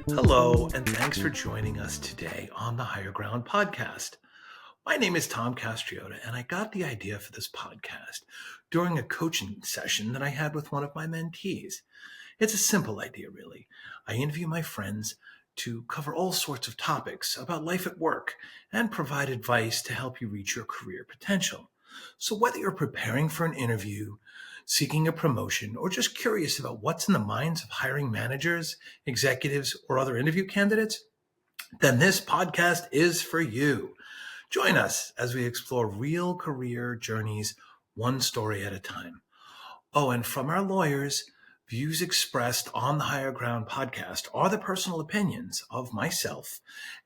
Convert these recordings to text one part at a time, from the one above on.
Hello, and thanks for joining us today on the Higher Ground podcast. My name is Tom Castriota, and I got the idea for this podcast during a coaching session that I had with one of my mentees. It's a simple idea, really. I interview my friends to cover all sorts of topics about life at work and provide advice to help you reach your career potential. So whether you're preparing for an interview, seeking a promotion, or just curious about what's in the minds of hiring managers, executives, or other interview candidates, then this podcast is for you. Join us as we explore real career journeys, one story at a time. Oh, and from our lawyers, views expressed on the Higher Ground podcast are the personal opinions of myself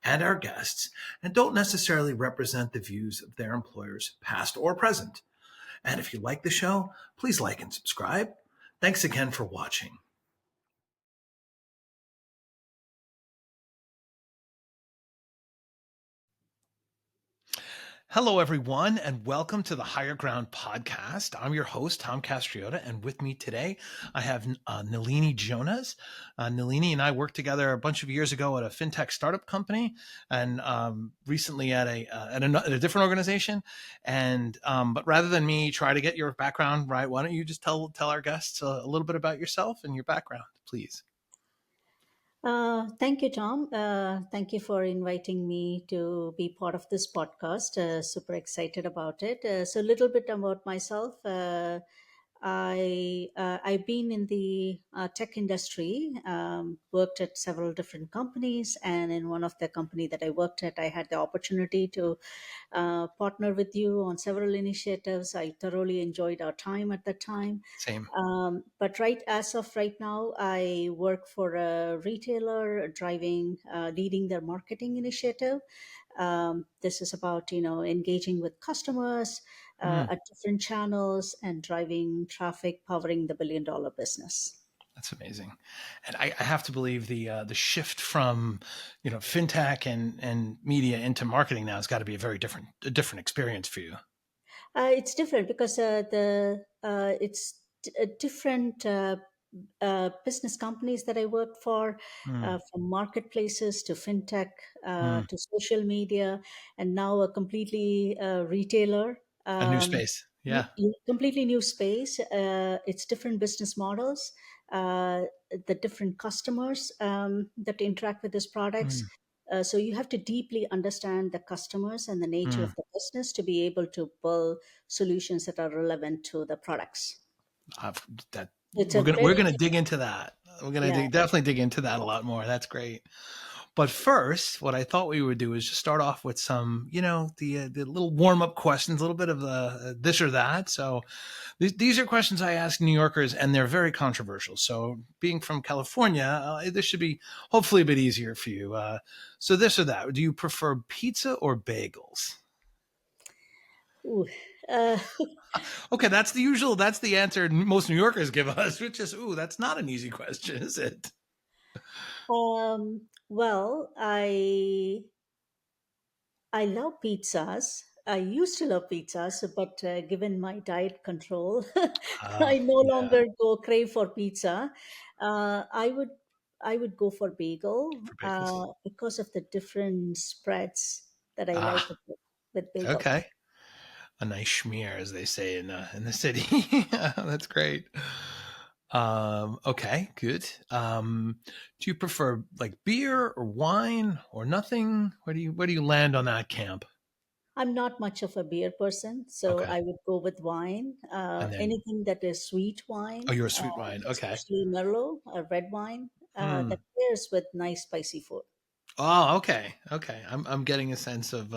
and our guests and don't necessarily represent the views of their employers, past or present. And if you like the show, please like and subscribe. Thanks again for watching. Hello, everyone, and welcome to the Higher Ground podcast. I'm your host, Tom Castriota, and with me today, I have Nalini Johnas. Nalini and I worked together a bunch of years ago at a fintech startup company, and recently at a different organization. And but rather than me try to get your background right, why don't you just tell our guests a little bit about yourself and your background, please? Thank you, Tom. Thank you for inviting me to be part of this podcast. Super excited about it. So, a little bit about myself. I've been in the tech industry, worked at several different companies, and in one of the company that I worked at, I had the opportunity to partner with you on several initiatives. I thoroughly enjoyed our time at that time. Same. But as of right now, I work for a retailer leading their marketing initiative. This is about, engaging with customers at different channels and driving traffic, powering the $1 billion business. That's amazing, and I have to believe the shift from fintech and media into marketing now has got to be a different experience for you. It's different because different business companies that I work for, Mm, from marketplaces to fintech mm. to social media, and now a completely retailer. A new space, yeah. Completely new space. It's different business models, uh, the different customers that interact with these products. Mm, So you have to deeply understand the customers and the nature mm. of the business to be able to build solutions that are relevant to the products. I've, that It's a we're very gonna dig into that. We're gonna Yeah. definitely dig into that a lot more. That's great. But first, what I thought we would do is just start off with some, the little warm up questions, a little bit of the this or that. So these are questions I ask New Yorkers, and they're very controversial. So being from California, this should be hopefully a bit easier for you. So this or that. Do you prefer pizza or bagels? Ooh, uh, Okay, that's the usual. That's the answer most New Yorkers give us, which is, ooh, that's not an easy question, is it? well, I love pizzas. I used to love pizzas, but given my diet control, I no Yeah, longer go crave for pizza. Uh, I would I would go for bagel for bagels. because of the different spreads that I like Ah, with bagel. okay. A nice schmear, as they say in the city. That's great. Okay, good. Do you prefer like beer or wine or nothing? Where do you land on that camp? I'm not much of a beer person, so Okay, I would go with wine. and then Anything that is sweet oh, wine, you're a sweet wine. Okay. especially Merlot, red wine, Hmm. that pairs with nice spicy food. Oh, okay. Okay. I'm getting a sense of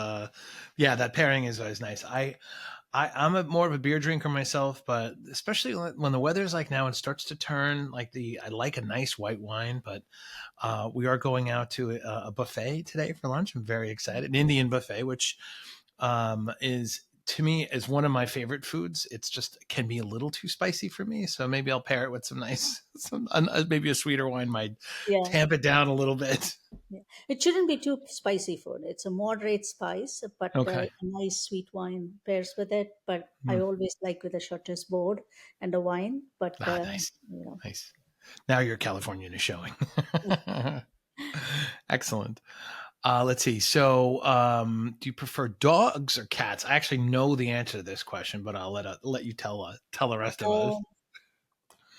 yeah, that pairing is always nice. I'm more of a beer drinker myself, but especially when the weather's like now, it starts to turn like I like a nice white wine, but we are going out to a buffet today for lunch. I'm very excited. An Indian buffet, which is to me is one of my favorite foods. It's just can be a little too spicy for me, so maybe I'll pair it with some nice, maybe a sweeter wine might Yeah, tamp it down a little bit. yeah. It shouldn't be too spicy food. It's a moderate spice, but Okay. a nice sweet wine pairs with it. But I Hmm. always like with a shortest board and a wine. But Ah, nice, you know, nice. Now your Californian is showing. Excellent. Let's see. So, do you prefer dogs or cats? I actually know the answer to this question, but I'll let you tell the rest of us. um,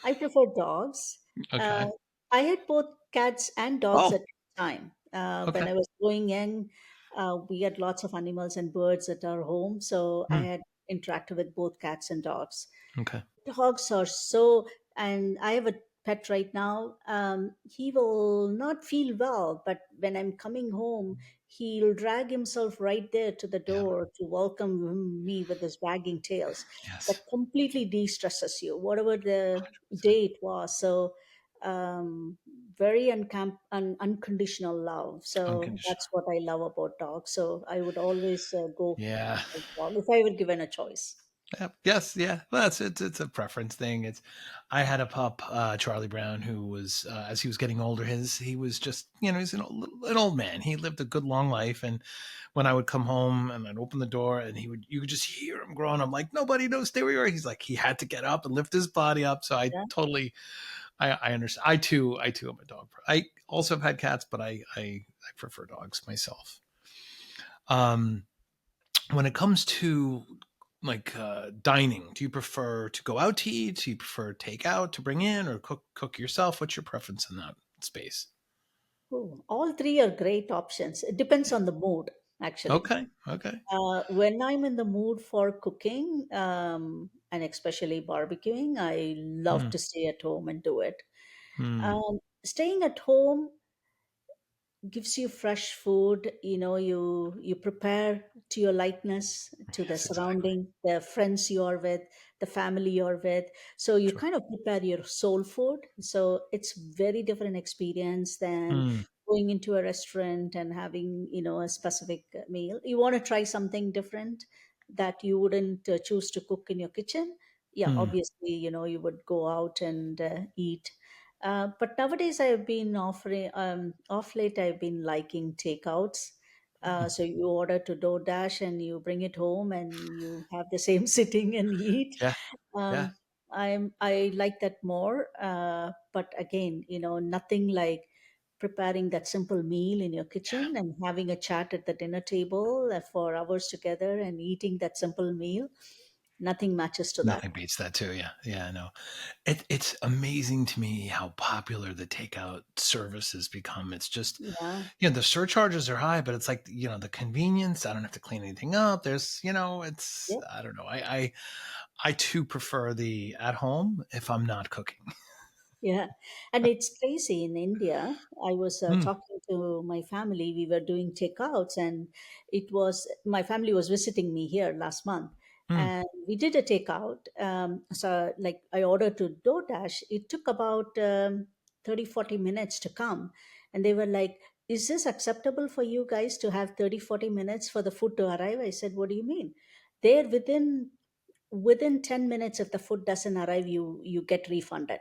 I prefer dogs. Uh, Okay. I had both cats and dogs Oh, at the time. When okay. I was growing young, we had lots of animals and birds at our home, so I Hmm. had interacted with both cats and dogs. Okay. Dogs are so, and I have a pet right now. He will not feel well, but when I'm coming home, he'll drag himself right there to the Yeah. door to welcome me with his wagging tails. That Yes. completely de-stresses you, whatever the 100%. day it was. So very unconditional love. So Unconditional. that's what I love about dogs. So I would always go Yeah. for a dog if I were given a choice. Yep. Yes. Yeah. Well, it's a preference thing. I had a pup, Charlie Brown, who was as he was getting older, he was just he's an old man. He lived a good long life, and when I would come home and I'd open the door, and you could just hear him growing. I'm like, nobody knows stay where you are. He's like, he had to get up and lift his body up. So I understand. I too am a dog. I also have had cats, but I prefer dogs myself. Um, when it comes to like dining, do you prefer to go out to eat? Do you prefer takeout to bring in, or cook yourself? What's your preference in that space? Oh, all three are great options. It depends on the mood, actually. Okay, okay. When I'm in the mood for cooking, and especially barbecuing, I love Hmm, to stay at home and do it. hmm. Staying at home gives you fresh food. You prepare to your likeness, to the Yes, exactly. surrounding, the friends you are with, the family you're with, so you True. kind of prepare your soul food. So it's very different experience than Hmm, going into a restaurant and having a specific meal. You want to try something different that you wouldn't choose to cook in your kitchen. Yeah, hmm. obviously, you would go out and eat. But nowadays, I've been offering off late. I've been liking takeouts. So you order to DoorDash and you bring it home and you have the same sitting and eat. Yeah, yeah. Um, I like that more. But again, nothing like preparing that simple meal in your kitchen and having a chat at the dinner table for hours together and eating that simple meal. Nothing matches to that. Nothing beats that too. Yeah, yeah. I know. It's amazing to me how popular the takeout service has become. It's just Yeah. the surcharges are high, but it's like the convenience. I don't have to clean anything up. There's it's Yeah. I don't know. I too prefer the at home if I'm not cooking. Yeah, and it's crazy in India. I was Mm, talking to my family. We were doing takeouts, and it was my family was visiting me here last month, mm. and we did a takeout. So, like, I ordered to DoorDash. It took about 30, 40 minutes to come, and they were like, "Is this acceptable for you guys to have 30, 40 minutes for the food to arrive?" I said, "What do you mean?" There, within 10 minutes, if the food doesn't arrive, you get refunded.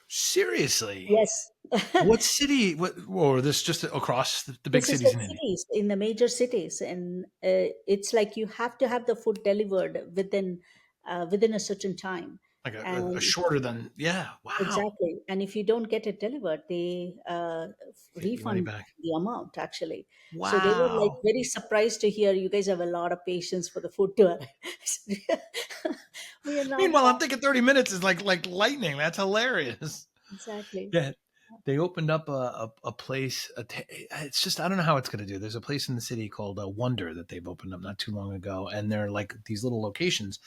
Seriously, Yes. what city? What or this just across the big This is in cities in India? cities, in the major cities, and it's like you have to have the food delivered within a certain time, Like a and shorter than Wow, exactly. And if you don't get it delivered, they get your money refund back. the amount actually. So they were like Wow. very surprised to hear you guys have a lot of patience for the food to arrive. We are not Meanwhile, I'm that thinking 30 minutes is like lightning. That's hilarious. exactly. Yeah, they opened up a place. It's just I don't know how it's going to do. There's a place in the city called Wonder that they've opened up not too long ago, and they're like these little locations.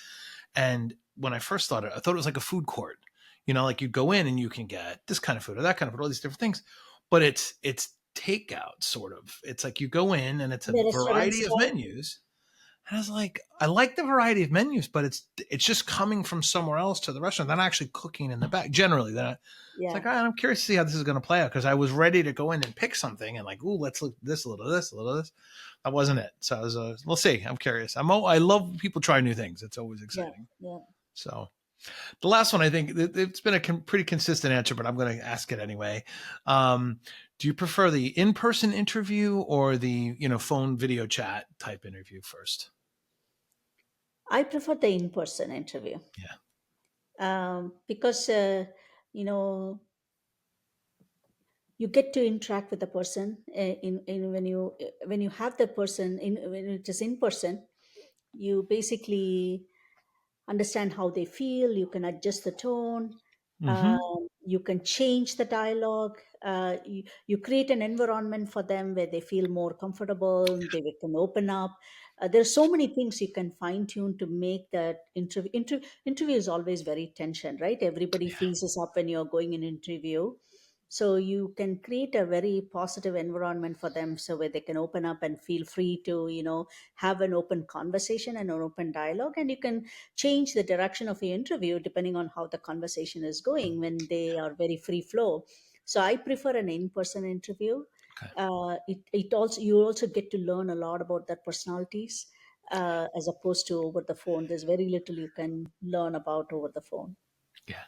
And when I first thought it, I thought it was like a food court. Like you go in and you can get this kind of food or that kind of food, all these different things. But it's takeout sort of. It's like you go in and it's a The restaurant variety of style. menus. And I was like, I like the variety of menus, but it's just coming from somewhere else to the restaurant. They're not actually cooking in the back. Generally, it's like, Yeah, all right, I'm curious to see how this is going to play out because I was ready to go in and pick something and like, ooh, let's look this, a little of this, a little of this. That wasn't it. So I was, we'll see. I'm curious. I love people try new things. It's always yeah, exciting. yeah. So the last one, I think it's been a pretty consistent answer, but I'm going to ask it anyway. Um, do you prefer the in-person interview or the, phone video chat type interview first? I prefer the in-person interview, Yeah. because you know you get to interact with the person, in when you have the person in when it is in person. You basically understand how they feel. You can adjust the tone. Mm-hmm. You can change the dialogue. You create an environment for them where they feel more comfortable. They can open up. There's so many things you can fine tune to make that interview is always very tension, right? Everybody Yeah. freezes up when you're going in interview. So you can create a very positive environment for them, so where they can open up and feel free to have an open conversation and an open dialogue. And you can change the direction of your interview depending on how the conversation is going when they are very free flow. So I prefer an in-person interview. Okay. It also, you also get to learn a lot about their personalities, as opposed to over the phone. There's very little you can learn about over the phone. Yeah.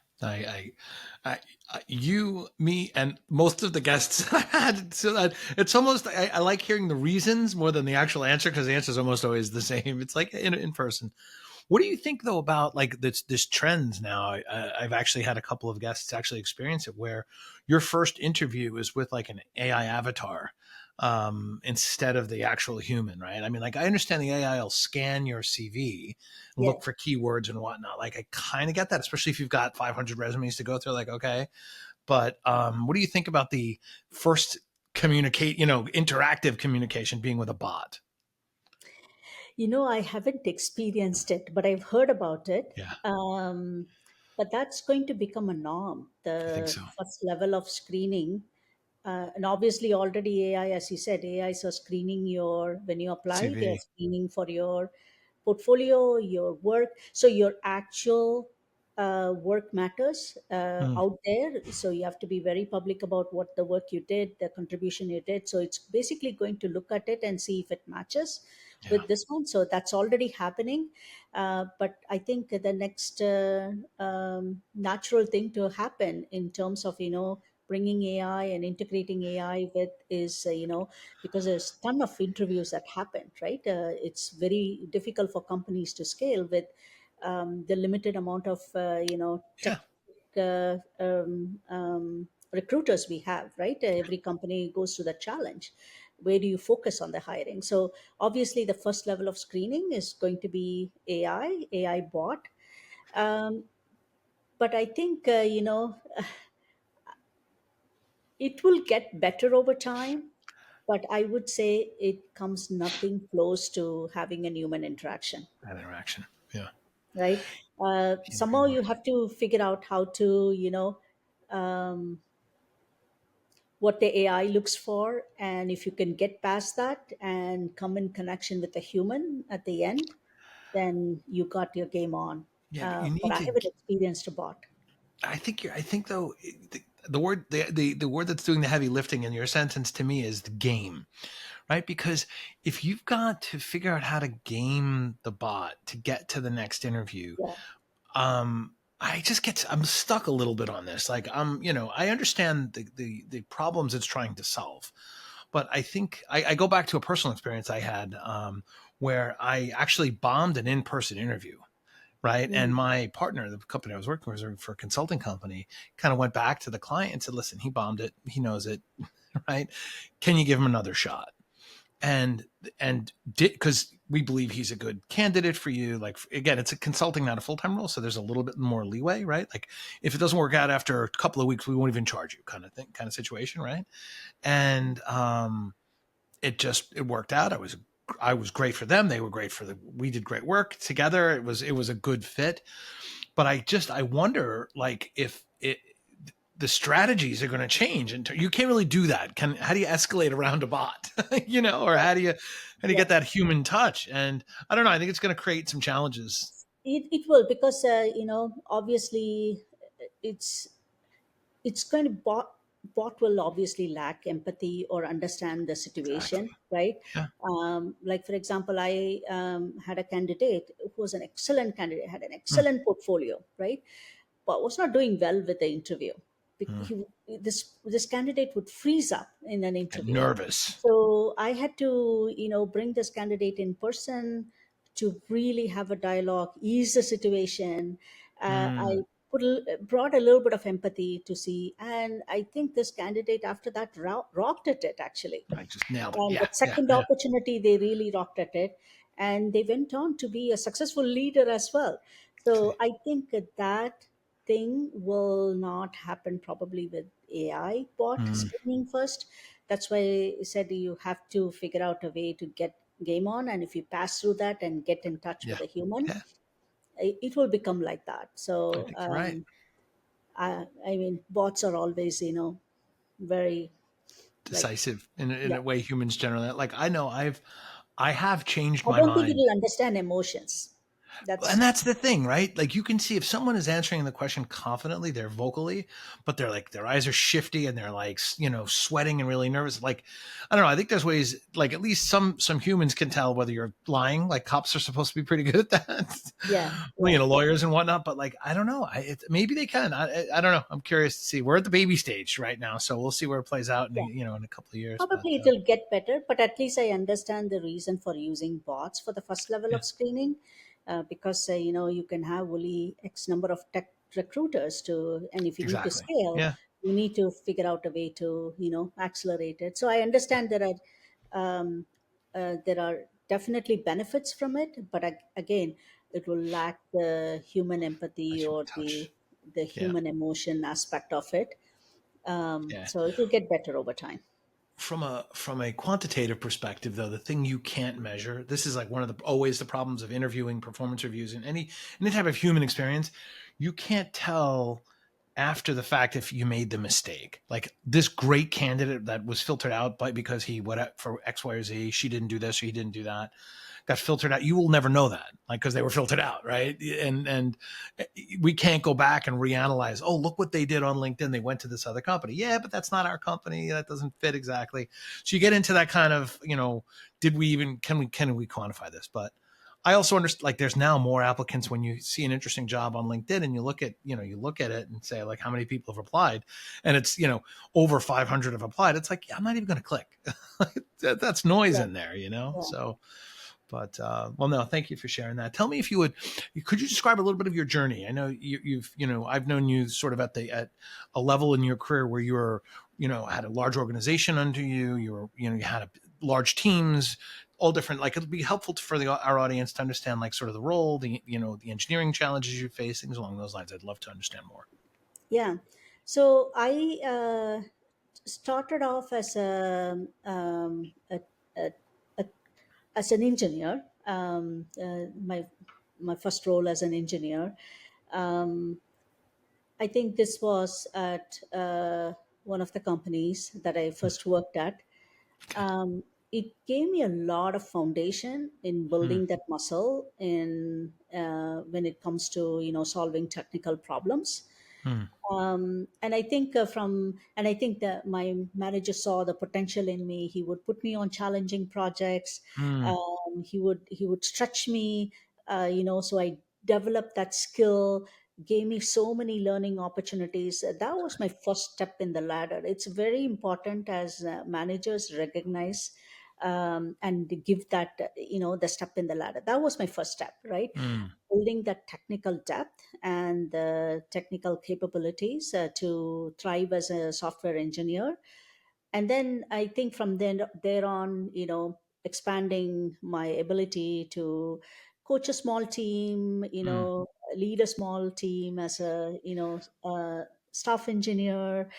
You, me, and most of the guests I had. So that it's almost, I like hearing the reasons more than the actual answer because the answer is almost always the same. It's like in person. What do you think though about like this trends now? I've actually had a couple of guests actually experience it where your first interview is with like an AI avatar instead of the actual human, right? I mean, like I understand the AI will scan your CV and Yeah. look for keywords and whatnot. Like I kind of get that, especially if you've got 500 resumes to go through. Like, okay, but what do you think about the first interactive communication being with a bot? I haven't experienced it, but I've heard about it. Yeah, But that's going to become a norm. I think The so. first level of screening, and obviously already AI, as you said, AIs are screening your when you apply. They are CV. screening for your portfolio, your work. So your actual work matters Mm, out there. So you have to be very public about what the work you did, the contribution you did. So it's basically going to look at it and see if it matches yeah. with this one. So that's already happening. But I think the next natural thing to happen in terms of bringing AI and integrating AI with is because there's ton of interviews that happen, right? It's very difficult for companies to scale with the limited amount of Yeah. tech recruiters we have, right? Every company goes through the challenge. Where do you focus on the hiring? So obviously, the first level of screening is going to be AI bot. Um, but I think it will get better over time. But I would say it comes nothing close to having a human interaction, That interaction. Yeah. right? Can't agree Somehow more. you have to figure out how to what the AI looks for. And if you can get past that and come in connection with a human at the end, then you got your game on. Yeah, but you But need I to. haven't experienced a bot. I think though, the word the word that's doing the heavy lifting in your sentence to me is the game, right? Because if you've got to figure out how to game the bot to get to the next interview, Yeah, I'm stuck a little bit on this. Like I understand the problems it's trying to solve, but I think I go back to a personal experience I had where I actually bombed an in-person interview, right? And mm, my partner, the company I was working with for a consulting company, kind of went back to the client and said, listen, he bombed it. He knows it, right? Can you give him another shot? And because we believe he's a good candidate for you. Like again, it's a consulting, not a full-time role. So there's a little bit more leeway, right? Like if it doesn't work out after a couple of weeks, we won't even charge you kind of thing, kind of situation. Right. And it worked out. I was great for them. They were great we did great work together. It was a good fit. But I wonder like if the strategies are going to change, and you can't really do that. How do you escalate around a bot, or how do you Yeah. get that human touch? And I don't know. I think it's going to create some challenges. It will, because obviously it's it's going to bot will obviously lack empathy or understand the Exactly. situation, right? Yeah. Like, for example, I had a candidate who was an excellent candidate, had an Mm, excellent portfolio, right, but was not doing well with the interview. mm. This candidate would freeze up in an Get interview. nervous. So I had to, bring this candidate in person to really have a dialogue, ease the situation. I Mm. brought a little bit of empathy to see, and I think this candidate after that rocked at it, actually. I just nailed it. And Yeah. that Yeah. second Yeah. opportunity, they really rocked at it, and they went on to be a successful leader as well. See. So I think that thing will not happen probably with AI bot Mm. screening first. That's why I said you have to figure out a way to get game on, and if you pass through that and get in touch Yeah. with a human, Yeah. it will become like that. I So think you're right. I mean, bots are always, very, like, Decisive in yeah. a way humans generally like. I know I have changed I my don't think it mind. will understand emotions. And That's that's the thing, right? Like you can see if someone is answering the question confidently, they're vocally, but they're like their eyes are shifty and they're like sweating and really nervous. Like I don't know. I think there's ways, like at least some humans can tell whether you're lying. Like cops are supposed to be pretty good at that. yeah, Well, yeah. lawyers and whatnot. But like I don't know. Maybe they can. I don't know. I'm curious to see. We're at the baby stage right now, so we'll see where it plays out in Yeah. in a couple of years. But Probably it will get better, but at least I understand the reason for using bots for the first level yeah, of screening, because you can have only X number of tech recruiters to, and if you need to exactly. scale, Yeah, you need to figure out a way to accelerate it. So I understand there are definitely benefits from it, but again, it will lack the human a empathy human or the touch. Yeah, human emotion aspect of it. yeah. So it will get better over time. From a quantitative perspective, though, the thing you can't measure, this is like one of the always the problems of interviewing, performance reviews, and any type of human experience. You can't tell after the fact if you made the mistake. Like this great candidate that was filtered out by because he what for X, Y, or Z, she didn't do this or he didn't do that, got filtered out. You will never know that, like because they were filtered out, right? And we can't go back and reanalyze. Oh, look what they did on LinkedIn. They went to this other company. Yeah, but that's not our company. That doesn't fit exactly. So you get into that kind of, did we even can we quantify this? But I also understand like there's now more applicants when you see an interesting job on LinkedIn and you look at it and say like how many people have applied and it's over 500 have applied. It's like I'm not even going to click. That's noise Yeah, in there. yeah. So but well, no, thank you for sharing that. Tell me if you would, could you describe a little bit of your journey? I know you've, I've known you sort of at a level in your career where you were, had a large organization under you. You were, you had large teams, all different. Like it'd be helpful for our audience to understand, like sort of the role, the engineering challenges you face, things along those lines. I'd love to understand more. Yeah. So I started off as a, a as an engineer. My first role as an engineer. Um, I think this was at one of the companies that I first worked at. Okay. It gave me a lot of foundation in Hmm. building that muscle in when it comes to solving technical problems. Hmm. And I think that my manager saw the potential in me. He would put me on challenging projects. Hmm. He would stretch me, so I developed that skill, gave me so many learning opportunities. That was my first step in the ladder. It's very important as managers recognize and give that, the step in the ladder. That was my first step, right? Hmm. Building that technical depth and the technical capabilities to thrive as a software engineer. And then I think from then there on, expanding my ability to coach a small team, Hmm. lead a small team as a staff engineer,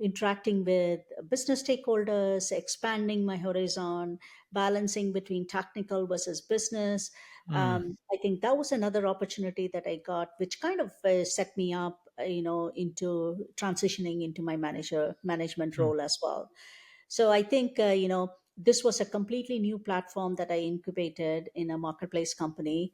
interacting with business stakeholders, expanding my horizon, balancing between technical versus business. Hmm. I think that was another opportunity that I got, which kind of set me up into transitioning into my management Mm, role as well. So I think this was a completely new platform that I incubated in a marketplace company.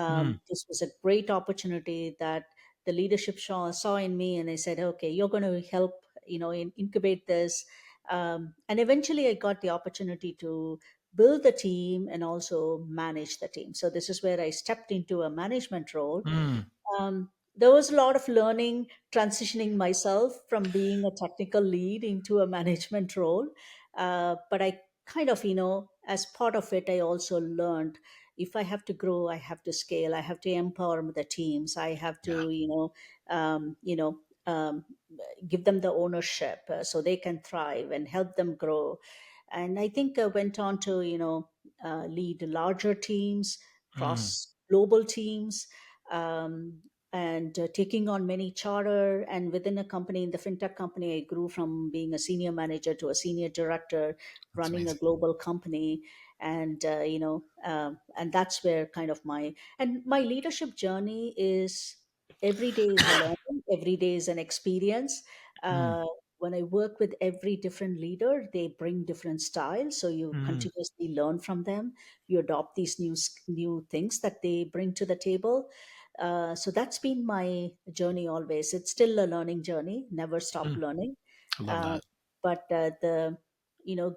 mm, This was a great opportunity that the leadership saw in me, and they said, "Okay, you're going to help, incubate this." And eventually, I got the opportunity to build the team and also manage the team. So this is where I stepped into a management role. mm, There was a lot of learning, transitioning myself from being a technical lead into a management role. But I kind of, as part of it, I also learned if I have to grow, I have to scale, I have to empower the teams, I have yeah. to, give them the ownership so they can thrive and help them grow. And I think I went on to, lead larger teams, Mm, cross global teams, um, and taking on many charter. And within a company, in the fintech company, I grew from being a senior manager to a senior director, that's running a amazing. global company. And and that's where kind of my leadership journey is. Every day is a learning, every day is an experience. Mm, uh, when I work with every different leader, they bring different styles, so you mm, continuously learn from them. You adopt these new things that they bring to the table. So that's been my journey always. It's still a learning journey, never stop mm. learning. I love uh, that. but the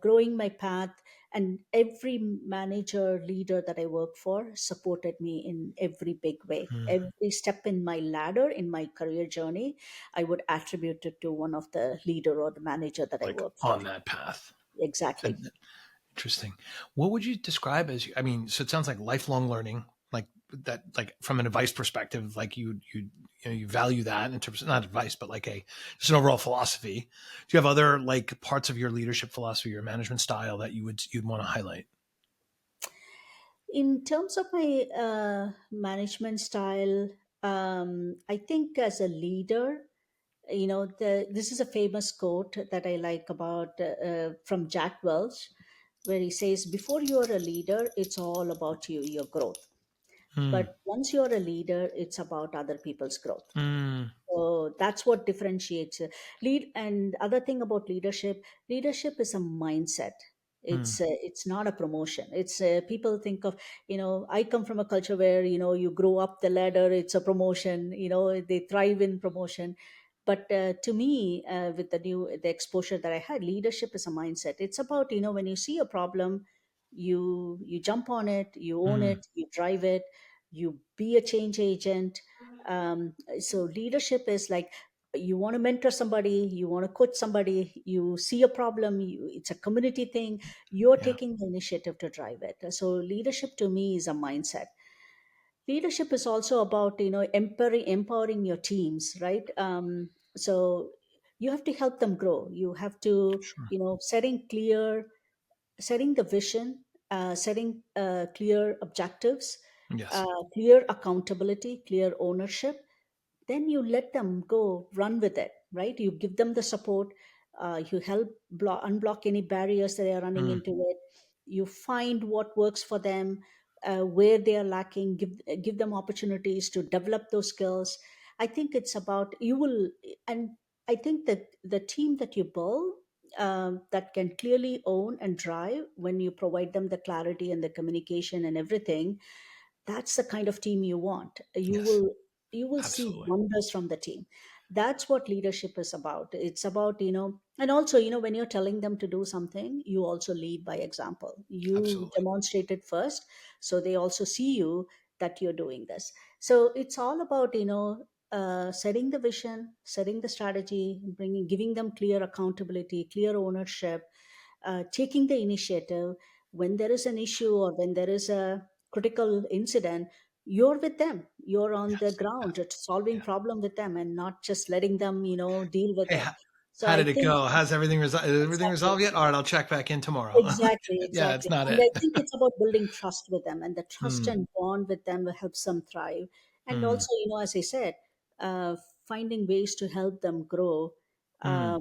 growing my path, and every manager leader that I work for supported me in every big way. Mm, Every step in my ladder in my career journey, I would attribute it to one of the leader or the manager that I like work for. on that path. Exactly. And interesting. What would you describe as? I mean, so it sounds like lifelong learning, like that, like from an advice perspective, like you value that in terms of not advice, but like a just an overall philosophy. Do you have other like parts of your leadership philosophy or management style that you'd want to highlight? In terms of my management style, I think as a leader, this is a famous quote that I like about from Jack Welch, where he says, "Before you are a leader, it's all about you, your growth. Mm, But once you're a leader, it's about other people's growth." mm, So that's what differentiates lead. And other thing about leadership is a mindset. mm, It's not a promotion. It's people think of, I come from a culture where, you grow up the ladder, it's a promotion, they thrive in promotion. But to me, with the exposure that I had, leadership is a mindset. It's about, when you see a problem, you jump on it, you own mm. it, you drive it, you be a change agent. So leadership is like, you want to mentor somebody, you want to coach somebody, you see a problem, it's a community thing, you're Yeah. taking the initiative to drive it. So leadership to me is a mindset. Leadership is also about, empowering your teams, right? So you have to help them grow. You have to, Sure. setting the vision, setting clear objectives, Yes. clear accountability, clear ownership. Then you let them go run with it, right? You give them the support. You help unblock any barriers that they are running Mm, into it. You find what works for them, where they are lacking, give them opportunities to develop those skills. I think it's about you will. And I think that the team that you build, that can clearly own and drive, when you provide them the clarity and the communication and everything, that's the kind of team you want. yes. You will see Absolutely. wonders from the team. That's what leadership is about. It's about, and also, when you're telling them to do something, you also lead by example. You Absolutely. demonstrate it first, so they also see you that you're doing this. So it's all about, setting the vision, setting the strategy, giving them clear accountability, clear ownership, taking the initiative. When there is an issue or when there is a critical incident, you're with them, you're on the Yes. ground just solving Yeah. problem with them, and not just letting them, deal with Hey, it. So how I did it think go? How's everything resolved? Is everything exactly. resolved yet? All right, I'll check back in tomorrow. Exactly, Yeah, it's exactly. not And it. I think it's about building trust with them, and the trust Mm, and bond with them helps them thrive. And mm, also, as I said, uh, finding ways to help them grow. mm,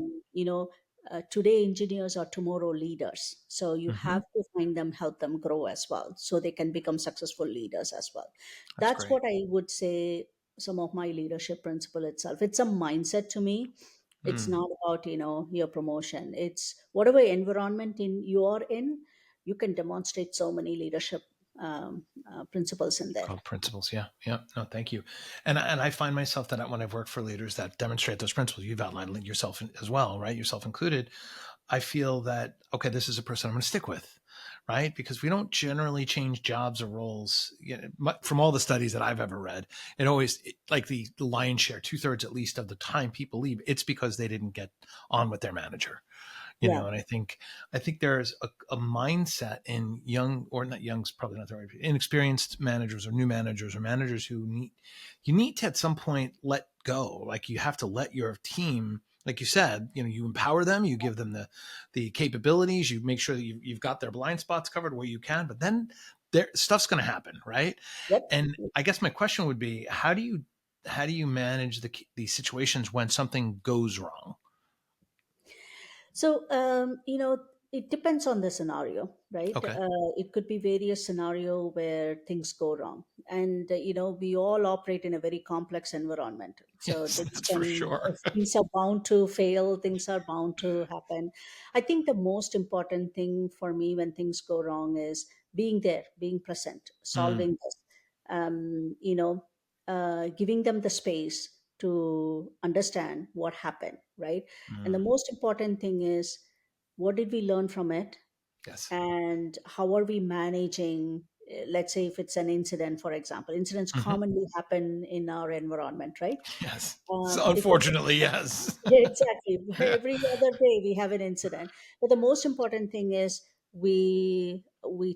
Today engineers are tomorrow leaders. So you hmm. have to find them, help them grow as well, so they can become successful leaders as well. That's That's great. what I would say. some of my leadership principle itself. It's a mindset to me. It's Mm. not about your promotion. It's whatever environment in you are in, you can demonstrate so many leadership principles in there. Oh, principles. Yeah. Yeah. No, thank you. And I find myself that when I've worked for leaders that demonstrate those principles, you've outlined yourself as well, right? Yourself included. I feel that, okay, this is a person I'm going to stick with, right? Because we don't generally change jobs or roles. From all the studies that I've ever read, it always, like the lion's share, 2/3 at least of the time people leave, it's because they didn't get on with their manager. Yeah. And I think there's a mindset in young, or not young's probably not the right, inexperienced managers or new managers or managers who you need to at some point let go. Like you have to let your team, like you said, you empower them, you give them the capabilities, you make sure that you've got their blind spots covered where you can, but then stuff's going to happen, right? Yep. And I guess my question would be, how do you manage these situations when something goes wrong? So, it depends on the scenario, right? Okay. It could be various scenario where things go wrong, and we all operate in a very complex environment. So Yes, that's for sure. things are bound to fail. Things are bound to happen. I think the most important thing for me when things go wrong is being there, being present, Mm, solving this. Giving them the space to understand what happened, right? And the mm. most important thing is, what did we learn from it? Yes. And how are we managing, let's say if it's an incident, for example, incidents Hmm. commonly happen in our environment, right? Yes. So Because unfortunately, yes. yeah, exactly. Every other day we have an incident. But the most important thing is we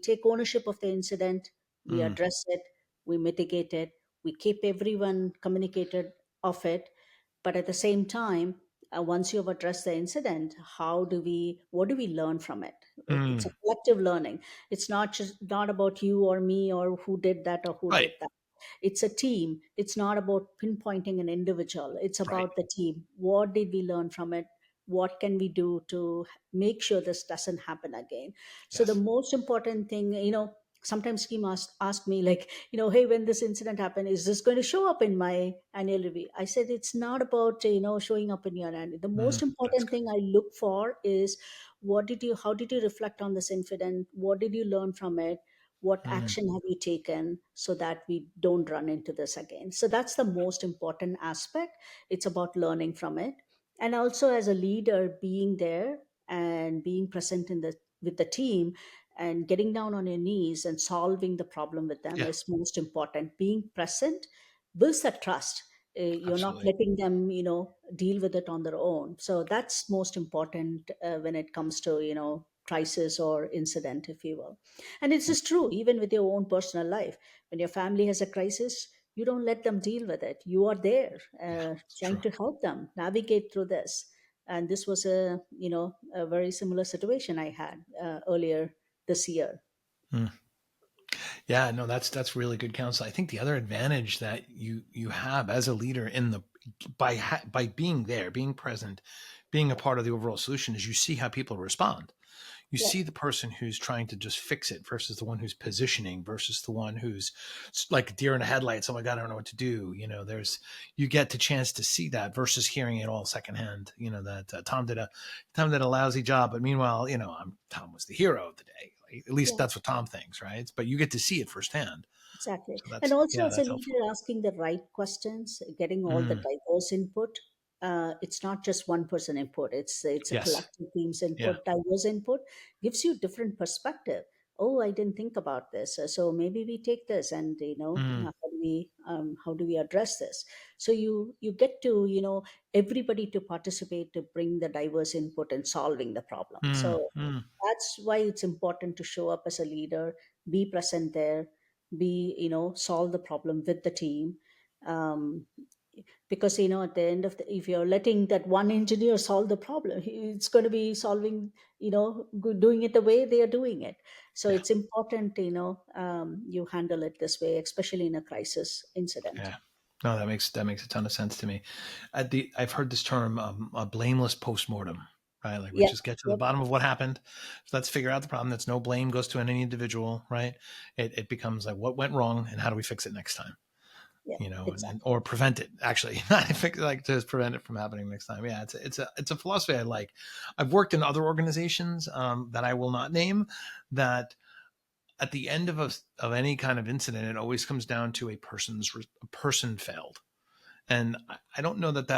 take ownership of the incident, we Mm, address it, we mitigate it, we keep everyone communicated of it. But at the same time, once you have addressed the incident, what do we learn from it? It's a mm. collective learning. It's not about you or me or who did that or who Right. did that. It's a team. It's not about pinpointing an individual. It's Right. about the team. What did we learn from it? What can we do to make sure this doesn't happen again? So the Yes. most important thing, sometimes team ask me like, hey, when this incident happened, is this going to show up in my annual review? I said it's not about showing up in your annual. The most That's important good. thing I look for is, how did you reflect on this incident? What did you learn from it? What Mm, action have you taken so that we don't run into this again? So that's the most important aspect. It's about learning from it, and also as a leader, being there and being present in the with the team, and getting down on your knees and solving the problem with them yeah. is most important. Being present builds that trust. You're not Absolutely. letting them deal with it on their own. So that's most important when it comes to crisis or incident, if you will. And it's Mm, just true, even with your own personal life. When your family has a crisis, you don't let them deal with it. You are there, yeah. It's trying true. to help them navigate through this. And this was a very similar situation I had earlier this year. Mm. Yeah. No, that's really good counsel. I think the other advantage that you have as a leader by being there, being present, being a part of the overall solution is you see how people respond. You Yeah, see the person who's trying to just fix it versus the one who's positioning versus the one who's like deer in the headlights. Oh my God, I don't know what to do. You get the chance to see that versus hearing it all secondhand. That Tom did a lousy job, but meanwhile, Tom was the hero of the day. Like, at least yeah. that's what Tom thinks, right? But you get to see it firsthand. Exactly. So And also, yeah, as a that's helpful. leader, asking the right questions, getting all the Mm, diverse input. It's not just one person input. It's a yes. collective team's Yeah. input. Diverse input gives you different perspective. Oh, I didn't think about this. So maybe we take this, and Mm, how do we address this? So you get to everybody to participate to bring the diverse input in solving the problem. mm, So mm. that's why it's important to show up as a leader, be present there, solve the problem with the team. um, because at the end of if you're letting that one engineer solve the problem, it's going to be solving, doing it the way they are doing it. So Yeah. it's important, you handle it this way, especially in a crisis incident. Yeah. No, that makes a ton of sense to me. I've heard this term, a blameless postmortem, right? Like we Yep. just get to the Yep. bottom of what happened. So let's figure out the problem. That's no blame goes to any individual, right? It becomes like what went wrong and how do we fix it next time? Yeah, and exactly. or prevent it actually. I think like just prevent it from happening next time. Yeah, it's a philosophy I like. I've worked in other organizations that I will not name, that at the end of any kind of incident, it always comes down to a person failed. And I don't know that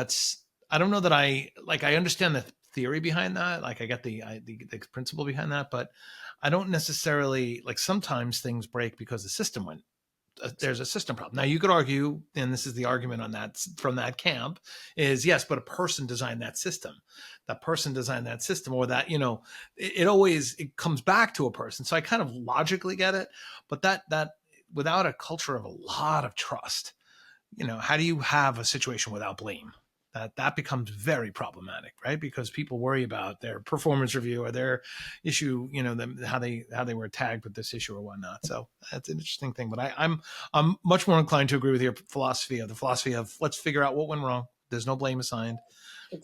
I don't know that I understand the theory behind that. Like I get the principle behind that, but I don't necessarily like sometimes things break because the system went there's a system problem. Now you could argue, and this is the argument on that from that camp, is yes, but a person designed that system. That person designed that system, or that it always it comes back to a person. So I kind of logically get it, but that without a culture of a lot of trust, how do you have a situation without blame? That becomes very problematic, right? Because people worry about their performance review or their issue, how they were tagged with this issue or whatnot. So that's an interesting thing. But I'm much more inclined to agree with your philosophy of let's figure out what went wrong. There's no blame assigned,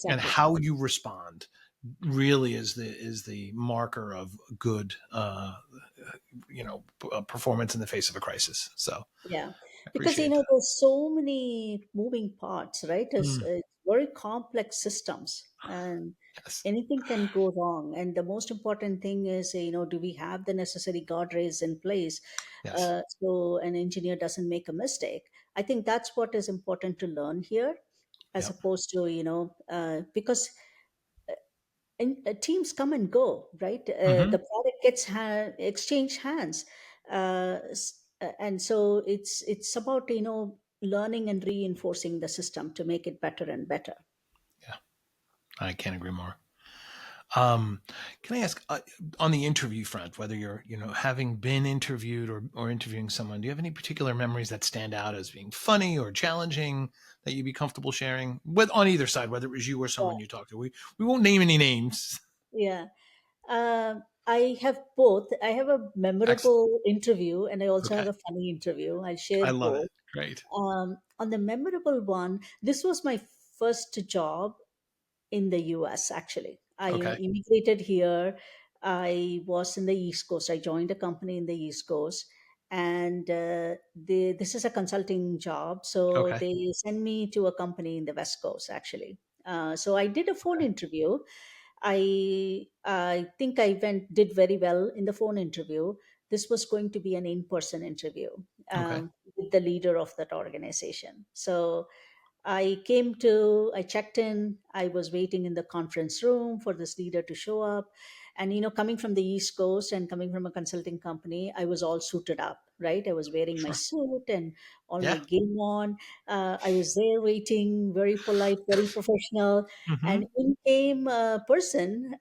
and Exactly. how you respond really is the marker of good, performance in the face of a crisis. So Yeah, I because appreciate that. there's so many moving parts, right? Mm, It's very complex systems, and yes. anything can go wrong. And the most important thing is, do we have the necessary guardrails in place, Yes. so an engineer doesn't make a mistake? I think that's what is important to learn here, as Yep. opposed to, because teams come and go, right? The Hmm. product gets exchange hands, and so it's about learning and reinforcing the system to make it better and better. Yeah. I can't agree more. Um, can I ask, on the interview front, whether you're, having been interviewed or interviewing someone, do you have any particular memories that stand out as being funny or challenging that you'd be comfortable sharing with on either side, whether it was you or Yeah, someone you talked to? We won't name any names. yeah. I have both. I have a Excellent. memorable interview, and I also have Okay. a funny interview. I'll share I love both. it. Great. On the memorable one, this was my first job in the US, actually. I Okay. immigrated here. I was in the East Coast. I joined a company in the East Coast. And this is a consulting job. So Okay. they sent me to a company in the West Coast, actually. So I did a phone Okay. interview. I think I did very well in the phone interview. This was going to be an in-person interview Okay. with the leader of that organization. So I checked in, I was waiting in the conference room for this leader to show up. And, coming from the East Coast and coming from a consulting company, I was all suited up, right? I was wearing my Sure. suit and all my Yeah. game on. I was there waiting, very polite, very professional. Hmm. And in came a person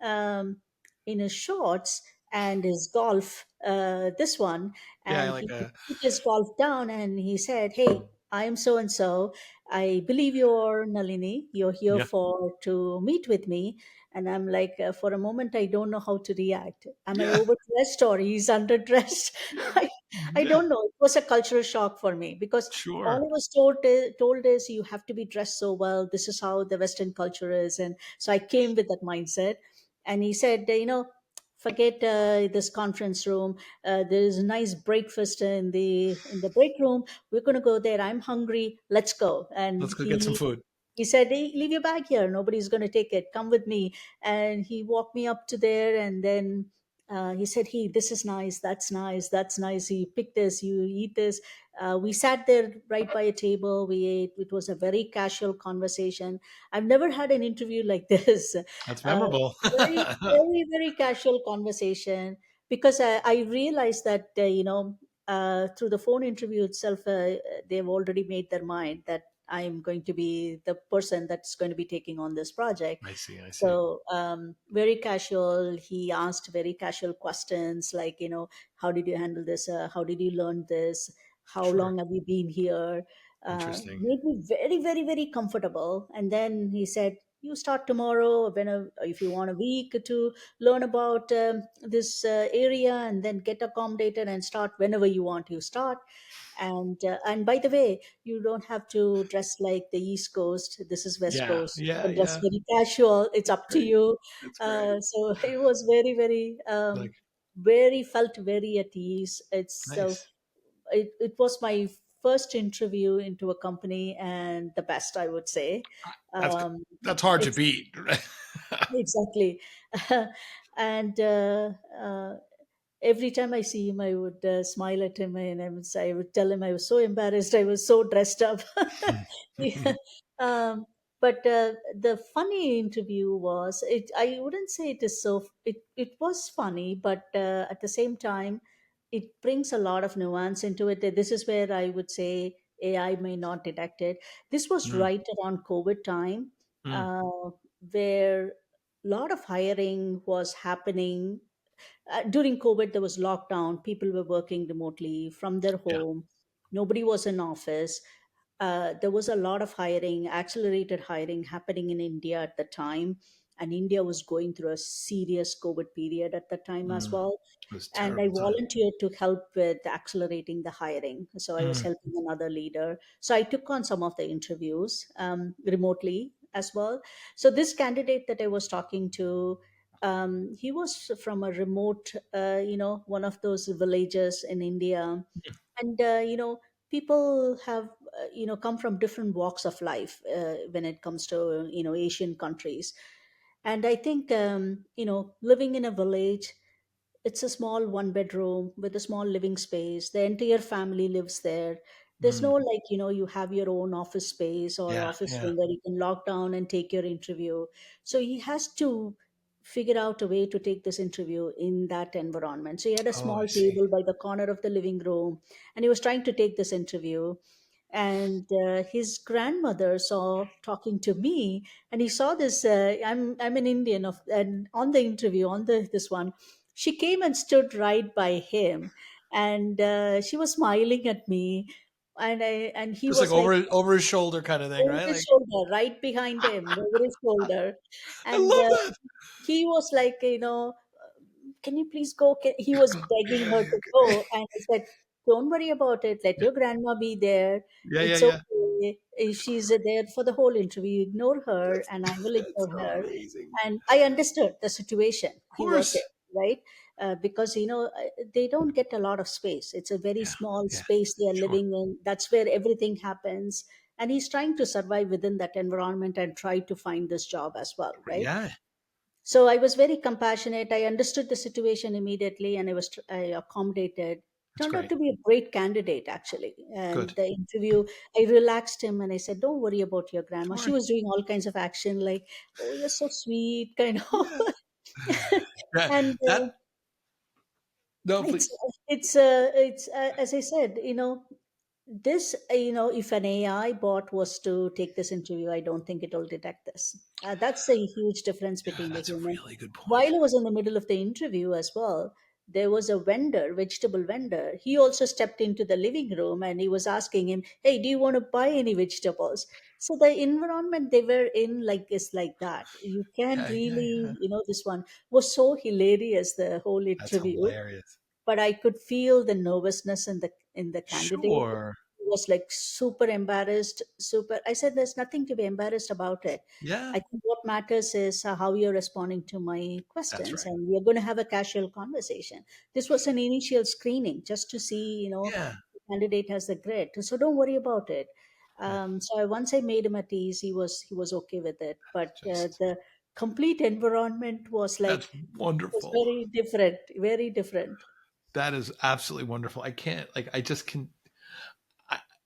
in his shorts and his golf, this one, Yeah. I and like he that. put his golf down and he said, "Hey, I am so and so. I believe you're Nalini. You're here Yeah. for to meet with me." And I'm like, for a moment, I don't know how to react. Am I Yeah. overdressed or he's underdressed? I Yeah. don't know. It was a cultural shock for me because all Sure. I was told is you have to be dressed so well. This is how the Western culture is, and so I came with that mindset. And he said, forget this conference room. There is a nice breakfast in the break room. We're going to go there. I'm hungry. Let's go. And Let's go get some food. he said, "Hey, leave your bag here. Nobody's going to take it. Come with me." And he walked me up to there, and then he said, "Hey, this is nice. That's nice. That's nice. You pick this. You eat this." We sat there right by a table. We ate. It was a very casual conversation. I've never had an interview like this. That's Uh, memorable. very, very, very casual conversation because I realized that through the phone interview itself, they've already made their mind that I am going to be the person that's going to be taking on this project. I see. I see. So very casual. He asked very casual questions like, how did you handle this? How did you learn this? How Sure. long have you been here? Interesting. Made me very, very, very comfortable. And then he said, "You start tomorrow. If you want a week to learn about this area, and then get accommodated and start whenever you want. You start." And by the way, you don't have to dress like the East Coast. This is West Yeah. Coast. You Yeah. can dress Yeah. very casual. It's That's up to great. you. That's great. So it was very, very, Like very felt very at ease. It's nice. it was my first interview into a company and the best, I would say. That's Um, that's hard to it's beat. exactly. And every time I see him, I would smile at him, and I would tell him I was so embarrassed. I was so dressed up. Yeah. um, but the funny interview was it. I wouldn't say it is so. It was funny, but at the same time, it brings a lot of nuance into it. This is where I would say AI may not detect it. This was Mm, right around COVID time, mm, uh, where a lot of hiring was happening. During COVID, there was lockdown. People were working remotely from their yeah. home. Nobody was in office. There was a lot of hiring, accelerated hiring happening in India at the time. And India was going through a serious COVID period at the time as Mm. well. It was a And I terrible time. volunteered to help with accelerating the hiring. So I was Mm, helping another leader. So I took on some of the interviews remotely as well. So this candidate that I was talking to, he was from a remote, one of those villages in India. And, people have, come from different walks of life when it comes to, Asian countries. And I think, living in a village, it's a small one bedroom with a small living space. The entire family lives there. There's mm. no, like, you have your own office space or Yeah, office yeah. room where you can lock down and take your interview. So he has to figure out a way to take this interview in that environment. So he had a Oh, I small see. table by the corner of the living room, and he was trying to take this interview. And his grandmother saw talking to me, and he saw this. I'm an Indian of, and on the interview, on the this one, she came and stood right by him, and she was smiling at me, and he Just like was like over his shoulder kind of thing, over right? his Like, shoulder, right behind him, over his shoulder. I And love that. he was like, can you please go? He was begging her to go. And I said, don't worry about it. Let Yeah, your grandma be there. yeah, yeah, It's yeah. okay. She's there for the whole interview. Ignore her, That's and I will that's ignore so her. amazing. And I understood the situation Of he was in, course. right? Because, they don't get a lot of space. It's a very Yeah, small yeah, space they are sure. living in. That's where everything happens. And he's trying to survive within that environment and try to find this job as well, right? Yeah, So I was very compassionate. I understood the situation immediately, and I accommodated. that's Turned out great. to be a great candidate, actually. And Good. the interview, I relaxed him and I said, don't worry about your grandma. She Smart. was doing all kinds of action, like, oh, you're so sweet, kind of. Yeah. Yeah. And That no, it's please. as I said, this, if an AI bot was to take this interview, I don't think it will detect this. That's a huge difference Yeah, between the that's a human. really good point. While I was in the middle of the interview as well, there was a vendor, vegetable vendor. He also stepped into the living room and he was asking him, hey, do you want to buy any vegetables? So the environment they were in, like, is like that. You can Yeah, yeah, really, yeah. this one was so hilarious, the whole That's interview. hilarious. But I could feel the nervousness in the candidate. Sure. He was like super embarrassed, super. I said, "There's nothing to be embarrassed about it. Yeah, I think what matters is how you're responding to my that's questions, right. and we are going to have a casual conversation." This was an initial screening just to see, Yeah, the candidate has the grit. So don't worry about it. yeah. Once I made him at ease, he was okay with it. But Just the complete environment was that's like, was wonderful. very different, very different. That is absolutely wonderful. I can't like I just can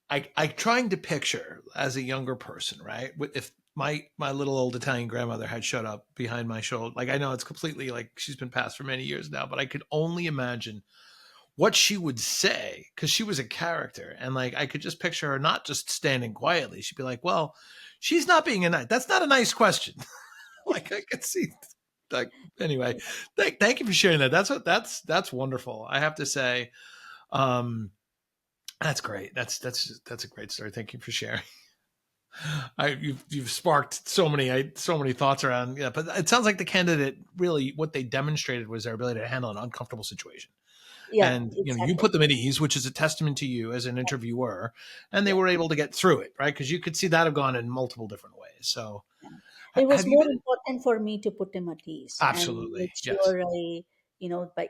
I I trying to picture as a younger person, right? If my little old Italian grandmother had showed up behind my shoulder, like I know it's completely like she's been passed for many years now, but I could only imagine what she would say because she was a character, and like I could just picture her not just standing quietly. She'd be like, "Well, she's not being a nice. That's not a nice question." Like I could see. Like anyway, thank you for sharing that. That's wonderful. I have to say, um, that's great. That's a great story. Thank you for sharing. You've sparked so many thoughts around. Yeah, but it sounds like the candidate really what they demonstrated was their ability to handle an uncomfortable situation, Yeah, and you exactly. put them at ease, which is a testament to you as an interviewer, and they Yeah, were able to get through it, right? Because you could see that have gone in multiple different ways. So, yeah. It was have you more been important for me to put him at ease and absolutely make yes, sure by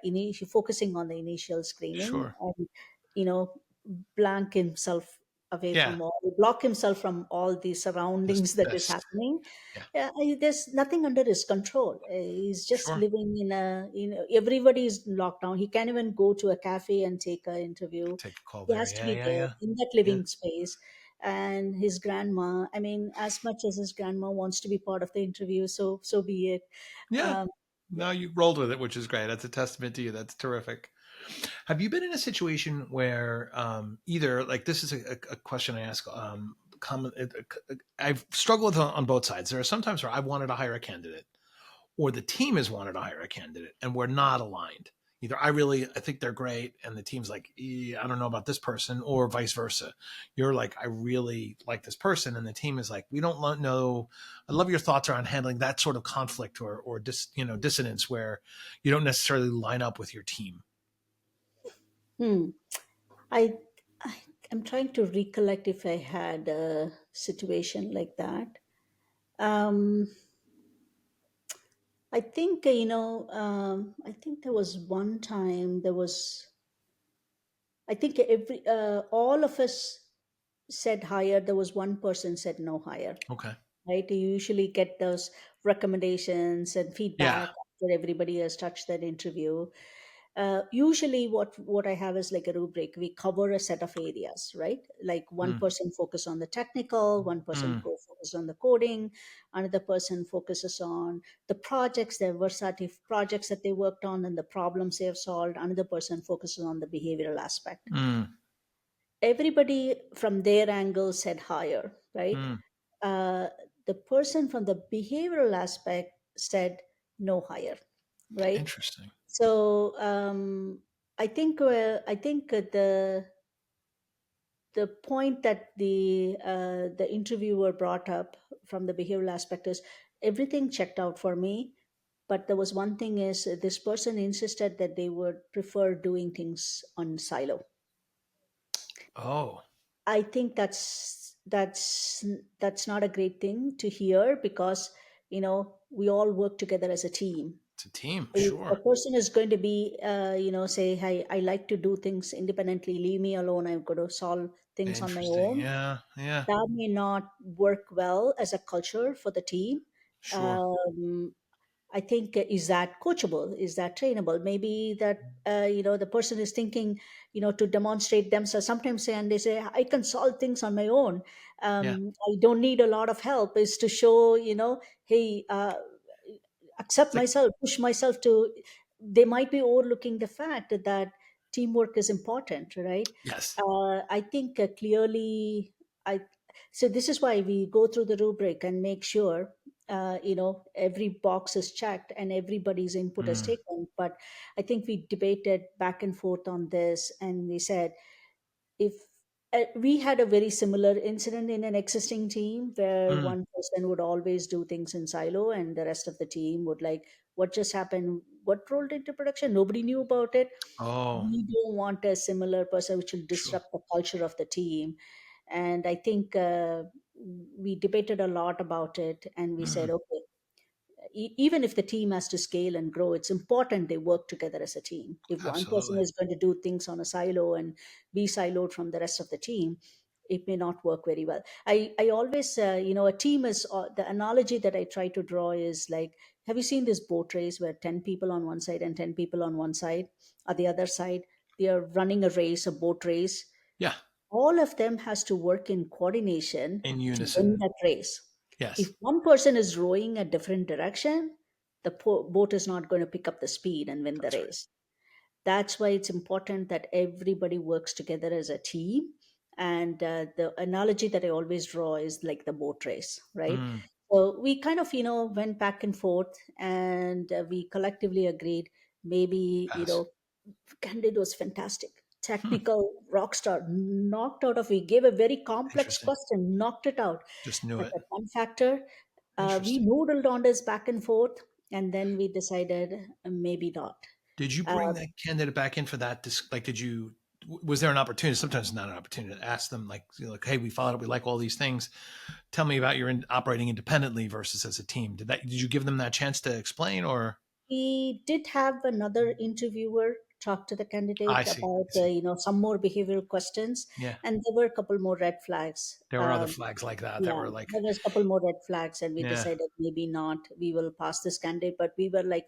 focusing on the initial screening, sure, and you know blank himself away Yeah. from all, block himself from all the Just surroundings that is this. happening. Yeah. There's nothing under his control. He's just Sure. living in everybody is locked down. He can't even go to a cafe and take an interview. Take a call He there. has to Yeah. be Yeah. there Yeah. in that Yeah. living space. And his grandma, I mean, as much as his grandma wants to be part of the interview, so be it. Yeah. Um, No, you rolled with it, which is great. That's a testament to you. That's terrific. Have you been in a situation where either like this is a question I ask I've struggled with on both sides. There are sometimes where I've wanted to hire a candidate or the team has wanted to hire a candidate and we're not aligned. Either I think they're great and the team's like, I don't know about this person, or vice versa. You're like, I really like this person and the team is like, we don't know. I love your thoughts around handling that sort of conflict or dissonance where you don't necessarily line up with your team. hmm. I, I I'm trying to recollect if I had a situation like that. Um, I think I think there was one time there was. I think every all of us said higher. There was one person said no higher. Okay. Right? You usually get those recommendations and Yeah. feedback after everybody has touched that interview. Usually, what I have is like a rubric. We cover a set of areas, right? Like one Mm, person focus on the technical, one person mm, go focus on the coding, another person focuses on the projects, the versatile projects that they worked on, and the problems they have solved. Another person focuses on the behavioral aspect. mm, Everybody from their angle said higher, right? mm. uh, the person from the behavioral aspect said no higher, right? Interesting. So I think the point that the interviewer brought up from the behavioral aspect is everything checked out for me, but there was one thing is this person insisted that they would prefer doing things on silo. Oh, I think that's not a great thing to hear because we all work together as a team. it's a team. If a Sure. person is going to be say, hey, I like to do things independently, leave me alone, I've got to solve things on my Interesting. own, Yeah. Yeah. that may not work well as a culture for the team. Sure. um, I think is that coachable? Is that trainable? Maybe that the person is thinking to demonstrate themselves. Sometimes and they say I can solve things on my own. Yeah. I don't need a lot of help. Is to show hey, accept It's like, myself, push myself to. They might be overlooking the fact that teamwork is important, right? yes. I think clearly. I So this is why we go through the rubric and make sure every box is checked and everybody's input is Mm, taken. But I think we debated back and forth on this, and we said if we had a very similar incident in an existing team where mm. one person would always do things in silo and the rest of the team would like, what just happened, what rolled into production, nobody knew about it. Oh, We don't want a similar person which will sure. disrupt the culture of the team. And I think we debated a lot about it, and we said Mm, okay, even if the team has to scale and grow, it's important they work together as a team. If one person absolutely. is going to do things on a silo and be siloed from the rest of the team, it may not work very well. I always, a team is, the analogy that I try to draw is like, have you seen this boat race where 10 people on one side and 10 people on one side, or the other side, they are running a race, a boat race. Yeah. All of them has to work in coordination In to win unison. that race. If Yes. one person is rowing a different direction, the boat is not going to pick up the speed and win the That's right. race. That's why it's important that everybody works together as a team. And the analogy that I always draw is like the boat race, right? Mm, So we kind of went back and forth, and we collectively agreed maybe pass. candidate was fantastic, Hmm. technical rock star, knocked out of. We gave a very complex Interesting. question, knocked it out. Just knew But it. that one factor, we Interesting. noodled on this back and forth, and then we decided maybe not. Did you Uh, bring that candidate back in for that? Like, was there an opportunity? Sometimes it's not an opportunity to ask them, like, hey, we followed up. We like all these things. Tell me about your operating independently versus as a team. Did you give them that chance to explain or? we did have another interviewer talk to the I candidate see. about I see. some more behavioral questions, Yeah. and there were a couple more red flags. There were other flags like that that Yeah, were like, there was a couple more red flags, and we yeah, decided maybe not. We will pass this candidate, but we were like,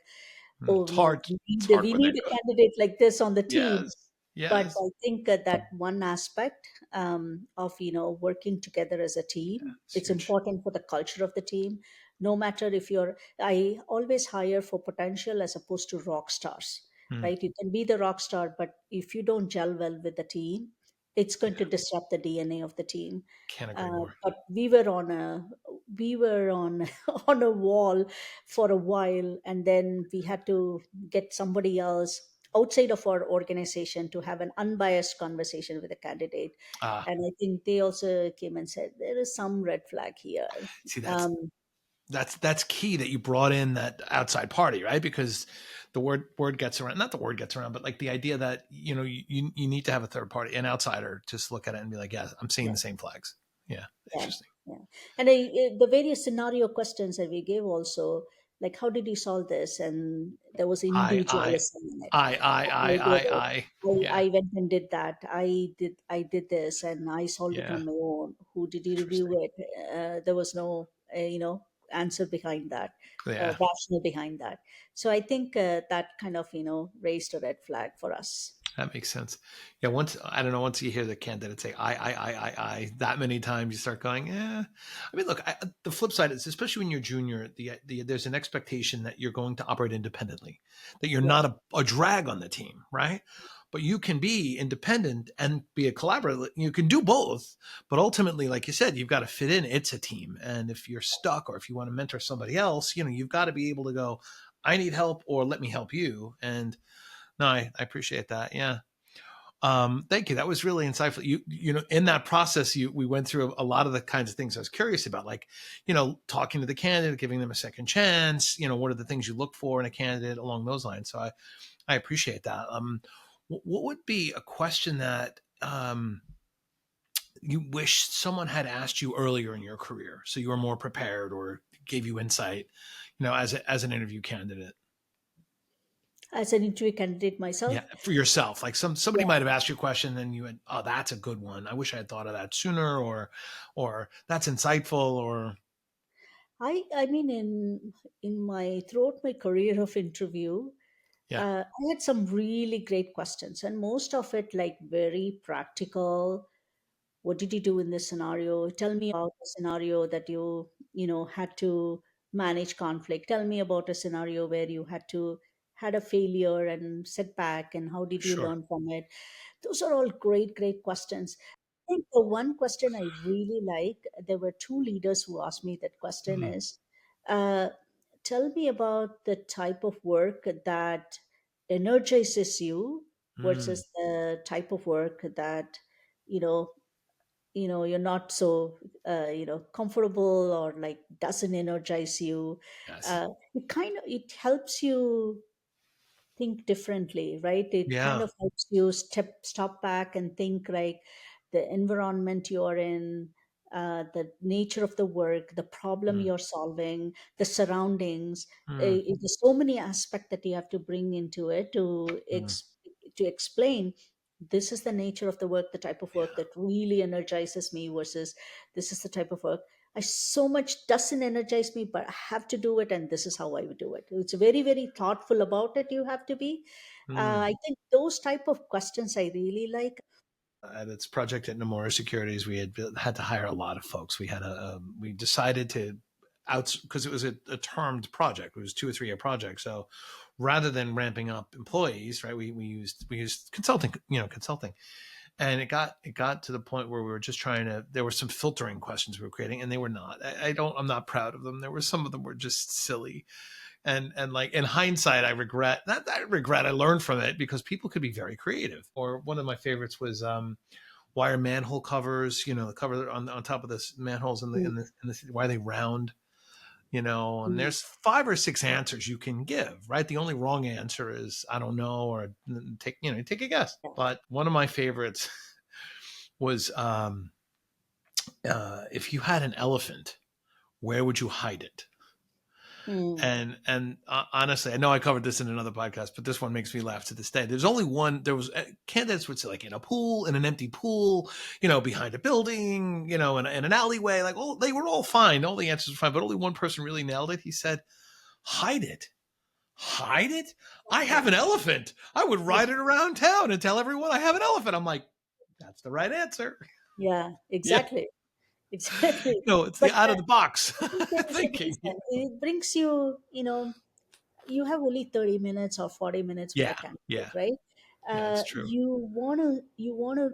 it's oh no, hard. It's hard we when they're need a good. candidate like this on the team. Yes. But Yes. I think that one aspect of working together as a team, It's it's huge. important for the culture of the team. No matter if you're, I always hire for potential as opposed to rock stars, Mm, right? You can be the rock star, but if you don't gel well with the team, it's going to yeah. disrupt the DNA of the team. Can't agree more. But we were on on a wall for a while, and then we had to get somebody else outside of our organization to have an unbiased conversation with a candidate. Ah, And I think they also came and said there is some red flag here. see, um, that's key that you brought in that outside party, right? Because the word gets around, not the word gets around, but like the idea that you need to have a third party, an outsider, just look at it and be like, yeah, I'm seeing yeah, the same flags. Yeah, yeah, interesting. yeah. And the various scenario questions that we gave also, like how did you solve this, and there was I I individualism in it. I I I I did I it. I I yeah, went and did that. I did this, and I solved it yeah, on my own. Who did you review interesting. it? There was no answer behind that, Yeah. rationale behind that. So I think that kind of raised a red flag for us. That makes sense. Yeah, once I don't know. Once you hear the candidate say I that many times, you start going, yeah. I mean, look, the flip side is, especially when you're junior, there's an expectation that you're going to operate independently, that you're Yeah, not a drag on the team, right? But you can be independent and be a collaborator. You can do both, but ultimately, like you said, you've got to fit in. It's a team, and if you're stuck, or if you want to mentor somebody else, you've got to be able to go, I need help, or let me help you, and no, I appreciate that. Yeah. Thank you. That was really insightful. In that process, we went through a lot of the kinds of things I was curious about, like, talking to the candidate, giving them a second chance. What are the things you look for in a candidate along those lines? So I appreciate that. What would be a question that you wish someone had asked you earlier in your career, so you were more prepared or gave you insight, as an interview candidate? as an interview candidate myself. Yeah, for yourself. Like somebody Yeah, might have asked you a question and you went, "Oh, that's a good one. I wish I had thought of that sooner," or that's insightful, or I mean in my throughout my career of interview, yeah, I had some really great questions, and most of it like very practical. What did you do in this scenario? Tell me about a scenario that you had to manage conflict. Tell me about a scenario where you had a failure and setback, and how did you sure. learn from it? Those are all great questions. I think the one question I really like, there were two leaders who asked me that question Mm, is, uh, tell me about the type of work that energizes you mm, versus the type of work that you know you're not so comfortable, or like doesn't energize you. yes. It helps you think differently, right? It kind Yeah. of helps you stop back and think like the environment you're in, the nature of the work, the problem Mm, you're solving, the surroundings. mm, There's so many aspects that you have to bring into it to mm, to explain this is the nature of the work, the type of work yeah. that really energizes me versus this is the type of work I so much doesn't energize me, but I have to do it, and this is how I would do it. It's very thoughtful about it. You have to be. Mm. I think those type of questions I really like. At its project at Nomura Securities, we had to hire a lot of folks. We decided to out because it was a termed project. It was 2 or 3 year project. So rather than ramping up employees, right, we used consulting, and it got to the point where we were just trying to. There were some filtering questions we were creating, and they were not. I'm not proud of them. There were some of them were just silly, and like in hindsight, I regret not that I regret. I learned from it because people could be very creative. Or one of my favorites was why are manhole covers, the cover on top of this manholes why are they round? And Mm, there's 5 or 6 answers you can give, right? The only wrong answer is I don't know, or take a guess. yeah. But one of my favorites was if you had an elephant, where would you hide it? Mm. And honestly, I know I covered this in another podcast, but this one makes me laugh to this day. There's only one. There was candidates would say like in a pool, in an empty pool, behind a building, in an alleyway. Like, oh, they were all fine. All the answers were fine, but only one person really nailed it. He said, "Hide it, hide it. I have Yeah. an elephant. I would Yeah. ride it around town and tell everyone I have an elephant." I'm like, that's the right answer. Yeah. Yeah, Exactly. Exactly. it's the But out of the box I think there is a thinking. reason. It brings you, you have only 30 minutes or 40 minutes with a Yeah, yeah, candidate, right? yeah. It's true. You want to,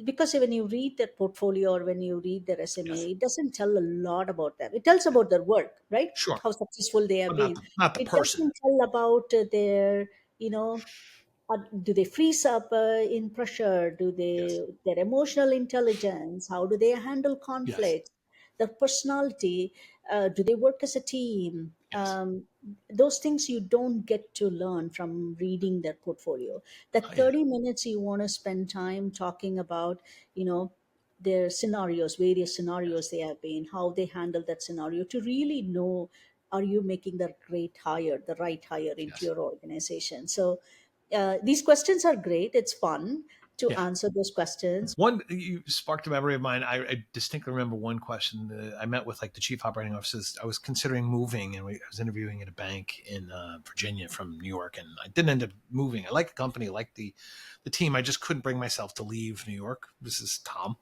because when you read their portfolio or when you read their Yes, resume, it doesn't tell a lot about them. It tells about their work, right? sure, How successful they have but not been. the It person. doesn't tell about their, you know, do they freeze up in pressure? Do Yes, they their emotional intelligence? How do they handle yes, conflict? Their personality? Do they work as a team? yes. Those things you don't get to learn from reading their portfolio. That Oh, yeah, 30 minutes you want to spend time talking about, you know, their scenarios, various yes, scenarios they have been, how they handle that scenario, to really know, are you making the great hire, the right hire into yes. your organization. So these questions are great. It's fun to Yeah. answer those questions. One, you sparked a memory of mine. I distinctly remember one question. I met with like the chief operating officers. I was considering moving, and I was interviewing at a bank in Virginia from New York, and I didn't end up moving. I like the company, I like the team. I just couldn't bring myself to leave New York. This is Tom,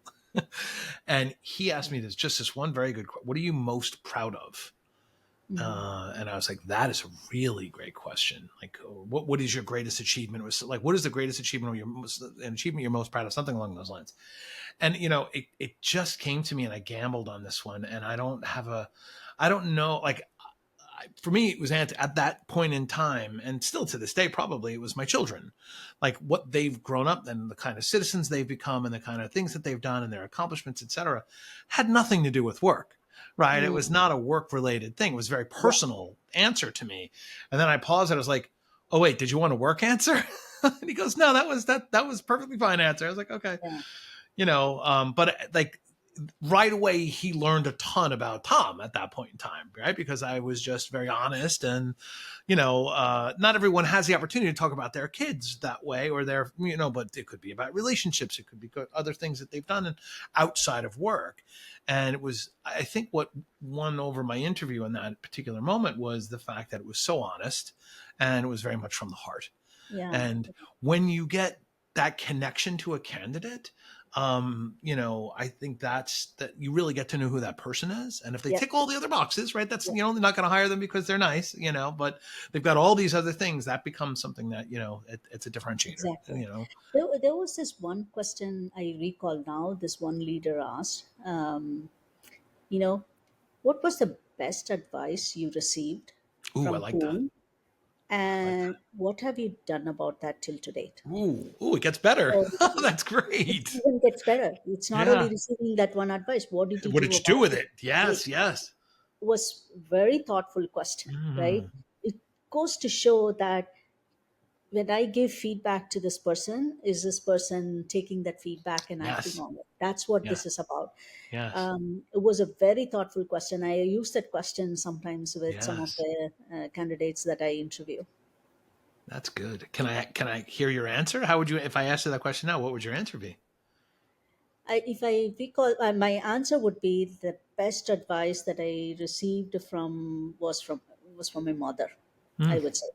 and he asked me this one very good. What are you most proud of? Mm. And I was like, that is a really great question. Like, what is your greatest achievement? It was like, what is the greatest achievement or an achievement you're most proud of? Something along those lines. And it just came to me, and I gambled on this one. And I don't know. Like, for me, it was at that point in time, and still to this day, probably it was my children, like what they've grown up and the kind of citizens they've become and the kind of things that they've done and their accomplishments, etc., had nothing to do with work. Right. It was Mm. not a work related thing. It was a very Yeah, personal answer to me. And then I paused and I was like, oh, wait, did you want a work answer? And he goes, no, that was perfectly fine answer. I was like, okay, yeah, but like right away he learned a ton about Tom at that point in time, right? Because I was just very honest, and not everyone has the opportunity to talk about their kids that way, or their, but it could be about relationships, it could be other things that they've done outside of work. And it was, I think, what won over my interview in that particular moment was the fact that it was so honest, and it was very much from the heart. yeah, And when you get that connection to a candidate, I think that you really get to know who that person is. And if they yeah, tick all the other boxes, right, yeah, they're not going to hire them because they're nice, but they've got all these other things that becomes something that, it's a differentiator, exactly. There was this one question I recall now. This one leader asked, you know, what was the best advice you received, Ooh, I from like that. whom, I like and what have you done about that till to date? that. Ooh, it gets better. So That's it great. even gets better. It's not only Yeah. receiving that one advice. What did you What do did you do about with it? it? Yes, It yes. was very thoughtful question, right? Mm, It goes to show that when I give feedback to this person, is this person taking that feedback and acting yes. on it? That's what Yeah. this is about. Yes. It was a very thoughtful question. I use that question sometimes with some of Yes. the candidates that I interview. That's good. Can I hear your answer? How would you, if I asked you that question now, what would your answer be? If I recall, my answer would be the best advice that I received from my mother, I Mm, would say.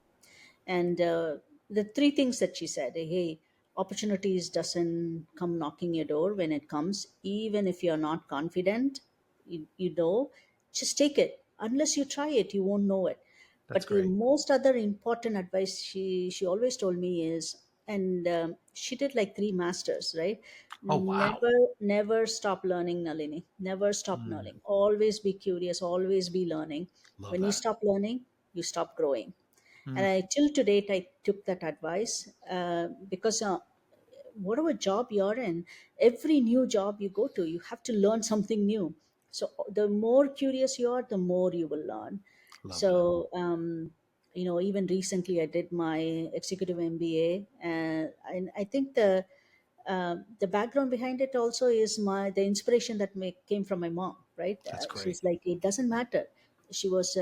And the three things that she said: hey, opportunities doesn't come knocking your door. When it comes, even if you're not confident, just take it. Unless you try it, you won't know it. that's But the great. most other important advice she always told me is, and she did like three masters, right? Oh, wow. Never stop learning, Nalini. Never stop Mm, learning. Always be curious, always be learning. love When you that. stop learning, you stop growing. And Mm, I, till to date, I took that advice, because whatever job you're in, every new job you go to, you have to learn something new. So the more curious you are, the more you will learn. love that. So even recently I did my executive MBA, and I think the background behind it also is the inspiration that came from my mom, right? That's great. She's like, it doesn't matter. she was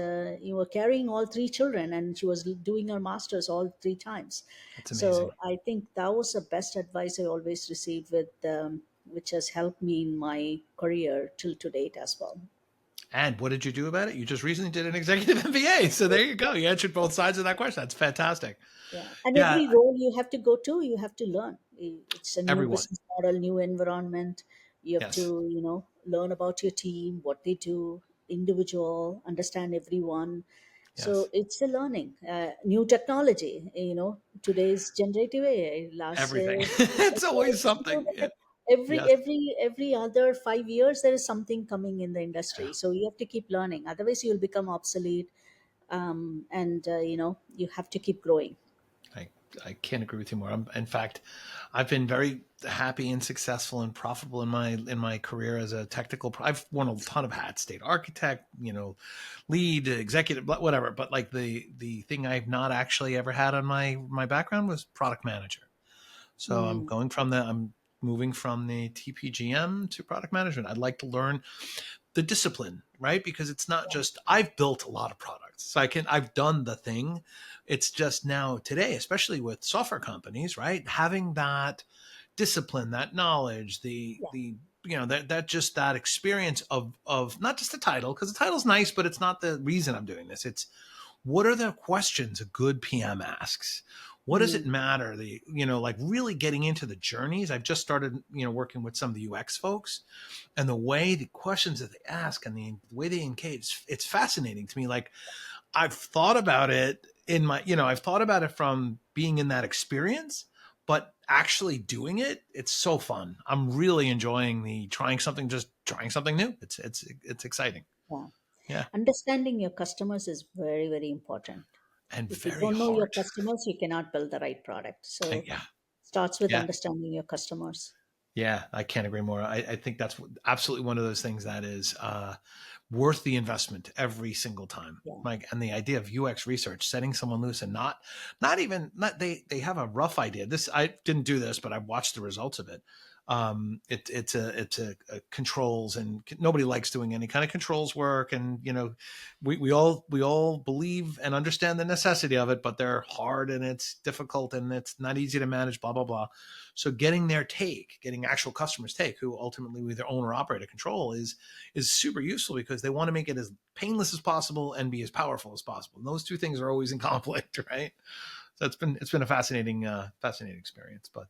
carrying all three children, and she was doing her masters all three times. That's So amazing. I think that was the best advice I always received, with which has helped me in my career till to date as well. And what did you do about it? You just recently did an executive MBA. So there you go. You answered both sides of that question. That's fantastic. Yeah, and Yeah, every role you have to go to, you have to learn. It's a new everyone. business model, new environment. You have to, Yes. learn about your team, what they do, individual, understand everyone. So Yes. it's a learning. New technology, today's generative AI. Last, Everything. It's always it's new something. Yeah. tech- every Yes. every other 5 years there is something coming in the Yeah. industry. So you have to keep learning. Otherwise, you'll become obsolete. And you have to keep growing. I, I can't agree with you more. In fact, I've been very happy and successful and profitable in my career as a technical. I've worn a ton of hats: state architect, lead, executive, whatever. But like the thing I've not actually ever had on my background was product manager. So Mm, I'm moving from the TPGM to product management. I'd like to learn the discipline, right? Because it's not just I've built a lot of products. So I've done the thing. It's just now today, especially with software companies, right? Having that discipline, that knowledge, yeah. the that just that experience of not just the title, because the title's nice, but it's not the reason I'm doing this. It's what are the questions a good PM asks? What does it Mm, matter? Like really getting into the journeys. I've just started, working with some of the UX folks, and the way the questions that they ask and the way they engage, it's fascinating to me. Like I've thought about it I've thought about it from being in that experience, but actually doing it, it's so fun. I'm really enjoying just trying something new. It's exciting. yeah. Yeah. Understanding your customers is very, very important. And If you very don't know your hard. customers, you cannot build the right product. So Yeah. starts with Yeah. understanding your customers. Yeah, I can't agree more. I think that's absolutely one of those things that is worth the investment every single time. Yeah. Like, and the idea of UX research, setting someone loose and not even, not they have a rough idea. I didn't do this, but I watched the results of it. It's a controls, and nobody likes doing any kind of controls work. And, we all believe and understand the necessity of it, but they're hard and it's difficult and it's not easy to manage, blah, blah, blah. So getting actual customers take, who ultimately either own or operate a control, is super useful because they want to make it as painless as possible and be as powerful as possible. And those two things are always in conflict, right? So it's been a fascinating experience. But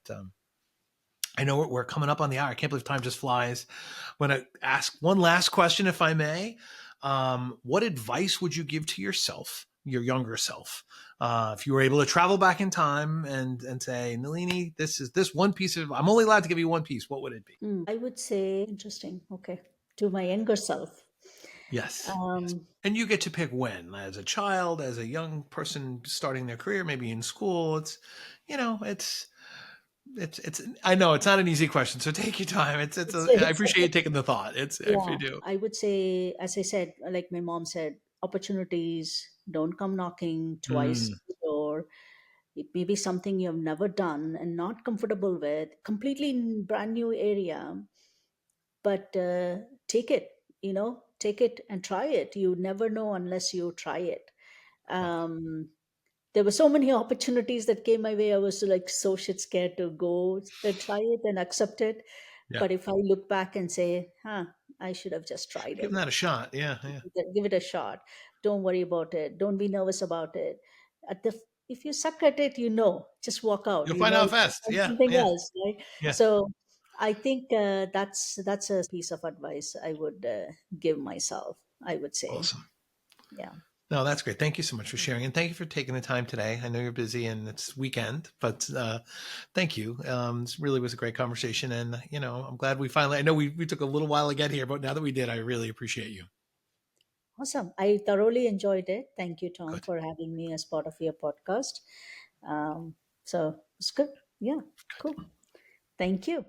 I know we're coming up on the hour. I can't believe time just flies. I'm going to ask one last question, if I may. What advice would you give to yourself, your younger self, if you were able to travel back in time and say, Nalini, this one piece of, I'm only allowed to give you one piece. What would it be? I would say, interesting. Okay. To my younger self. Yes. Yes. Um, And you get to pick when, as a child, as a young person starting their career, maybe in school. You know, I know it's not an easy question, so take your time. it's, I it's, appreciate you taking the thought. If yeah, you do. I would say, as I said, like my mom said, opportunities don't come knocking twice Mm, at the door. It may be something you have never done and not comfortable with, completely in brand new area, but take it and try it. You never know unless you try it. love it. Um, there were so many opportunities that came my way. I was like so shit scared to go to try it and accept it. Yeah. But if I look back and say, I should have just tried Give them it. that a shot. Yeah. Yeah. Give it a shot. Don't worry about it. Don't be nervous about it. At the if you suck at it, just walk out. You'll find out You fast. find Yeah. something Yeah. else, right? Yeah. So I think that's a piece of advice I would give myself. I would say, Awesome. yeah. No, that's great. Thank you so much for sharing, and thank you for taking the time today. I know you're busy and it's weekend, but thank you. This really was a great conversation, and I'm glad we finally. I know we took a little while to get here, but now that we did, I really appreciate you. Awesome. I thoroughly enjoyed it. Thank you, Tom, Good. for having me as part of your podcast. So it's good. Yeah, Good. cool. Thank you.